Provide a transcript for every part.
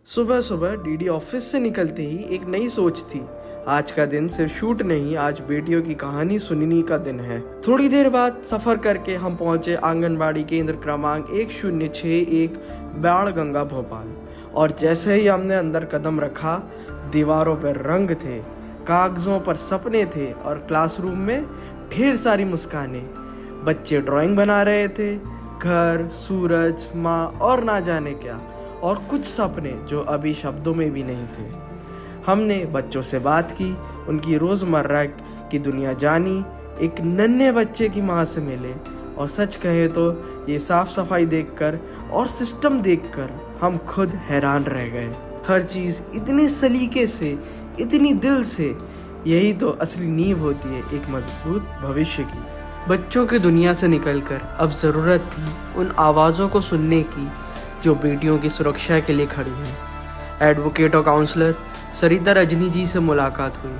सुबह सुबह DD office से निकलते ही एक नई सोच थी। आज का दिन सिर्फ शूट नहीं, आज बेटियों की कहानी सुनने का दिन है। थोड़ी देर बाद सफर करके हम पहुंचे आंगनबाड़ी केंद्र क्रमांक 1061 बाण गंगा भोपाल। और जैसे ही हमने अंदर कदम रखा, दीवारों पर रंग थे, कागजों पर सपने थे और क्लासरूम में ढेर सारी मुस्कानें। बच्चे ड्राइंग बना रहे थे, घर, सूरज, माँ और ना जाने क्या, और कुछ सपने जो अभी शब्दों में भी नहीं थे। हमने बच्चों से बात की, उनकी रोज़मर्रा की दुनिया जानी, एक नन्हे बच्चे की माँ से मिले। और सच कहे तो ये साफ सफाई देखकर और सिस्टम देखकर हम खुद हैरान रह गए। हर चीज़ इतने सलीके से, इतनी दिल से, यही तो असली नींव होती है एक मजबूत भविष्य की। बच्चों की दुनिया से निकलकर अब ज़रूरत थी उन आवाज़ों को सुनने की जो बेटियों की सुरक्षा के लिए खड़ी हैं। एडवोकेट और काउंसलर सरिता रजनी जी से मुलाकात हुई।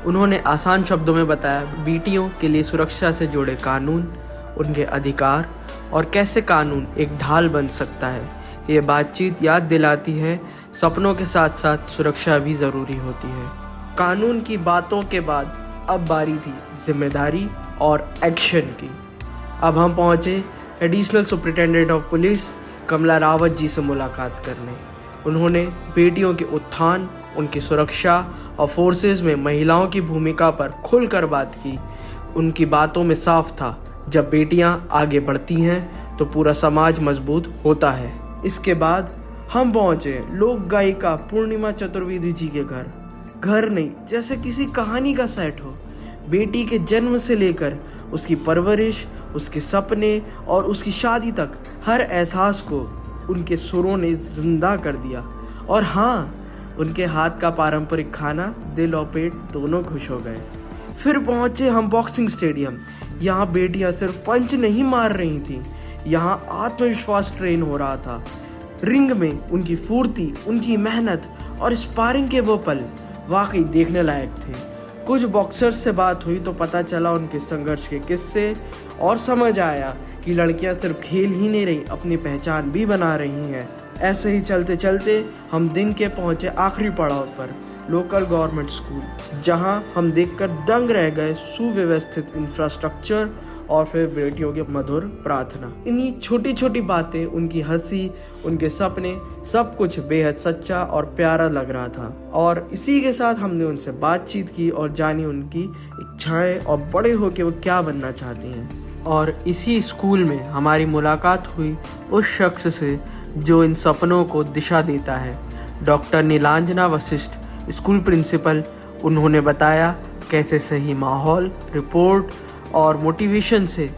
उन्होंने आसान शब्दों में बताया बेटियों के लिए सुरक्षा से जुड़े कानून, उनके अधिकार और कैसे कानून एक ढाल बन सकता है। ये बातचीत याद दिलाती है सपनों के साथ साथ सुरक्षा भी ज़रूरी होती है। कानून की बातों के बाद अब बारी थी जिम्मेदारी और एक्शन की। अब हम पहुँचे एडिशनल सुपरिटेंडेंट ऑफ पुलिस कमला रावत जी से मुलाकात करने। उन्होंने बेटियों के उत्थान, उनकी सुरक्षा और फोर्सेस में महिलाओं की भूमिका पर खुलकर बात की। उनकी बातों में साफ था, जब बेटियां आगे बढ़ती हैं तो पूरा समाज मजबूत होता है। इसके बाद हम पहुंचे लोक गायिका पूर्णिमा चतुर्वेदी जी के घर। घर नहीं, जैसे किसी कहानी का सेट हो। बेटी के जन्म से लेकर उसकी परवरिश, उसके सपने और उसकी शादी तक हर एहसास को उनके सुरों ने जिंदा कर दिया। और हाँ, उनके हाथ का पारंपरिक खाना दिल और पेट दोनों खुश हो गए। फिर पहुंचे हम बॉक्सिंग स्टेडियम। यहाँ बेटियां सिर्फ पंच नहीं मार रही थी, यहाँ आत्मविश्वास ट्रेन हो रहा था। रिंग में उनकी फुर्ती, उनकी मेहनत और स्पारिंग के वो पल वाकई देखने लायक थे। कुछ बॉक्सर्स से बात हुई तो पता चला उनके संघर्ष के किस्से, और समझ आया कि लड़कियां सिर्फ खेल ही नहीं रही, अपनी पहचान भी बना रही हैं। ऐसे ही चलते चलते हम दिन के पहुंचे आखिरी पड़ाव पर, लोकल गवर्नमेंट स्कूल, जहां हम देखकर दंग रह गए सुव्यवस्थित इंफ्रास्ट्रक्चर और फिर बेटियों की मधुर प्रार्थना। इन्हीं छोटी छोटी बातें, उनकी हंसी, उनके सपने, सब कुछ बेहद सच्चा और प्यारा लग रहा था। और इसी के साथ हमने उनसे बातचीत की और जानी उनकी इच्छाएं और बड़े होकर वो क्या बनना चाहती हैं। और इसी स्कूल में हमारी मुलाकात हुई उस शख्स से जो इन सपनों को दिशा देता है, doctor Neelanjana Vashishtha, school principal. उन्होंने बताया कैसे सही माहौल, रिपोर्ट और मोटिवेशन से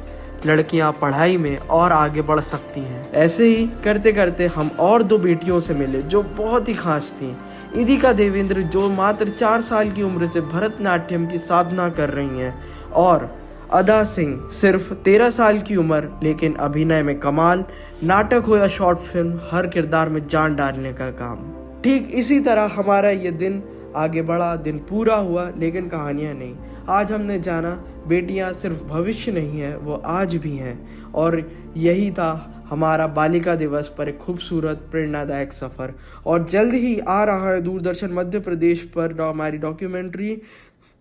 लड़कियां पढ़ाई में और आगे बढ़ सकती हैं। ऐसे ही करते करते हम और दो बेटियों से मिले जो बहुत ही खास थीं। इदिका देवेंद्र, जो मात्र 4 साल की उम्र से भरतनाट्यम की साधना कर रही हैं, और अदा सिंह, सिर्फ 13 साल की उम्र लेकिन अभिनय में कमाल। नाटक हो या शॉर्ट फिल्म, हर किरदार में जान डालने का काम। ठीक इसी तरह हमारा ये दिन आगे बढ़ा, दिन पूरा हुआ, लेकिन कहानियाँ नहीं। आज हमने जाना बेटियां सिर्फ भविष्य नहीं है, वो आज भी हैं। और यही था हमारा बालिका दिवस पर एक खूबसूरत प्रेरणादायक सफ़र। और जल्द ही आ रहा है दूरदर्शन मध्य प्रदेश पर हमारी डॉक्यूमेंट्री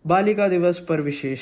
बालिका दिवस पर विशेष।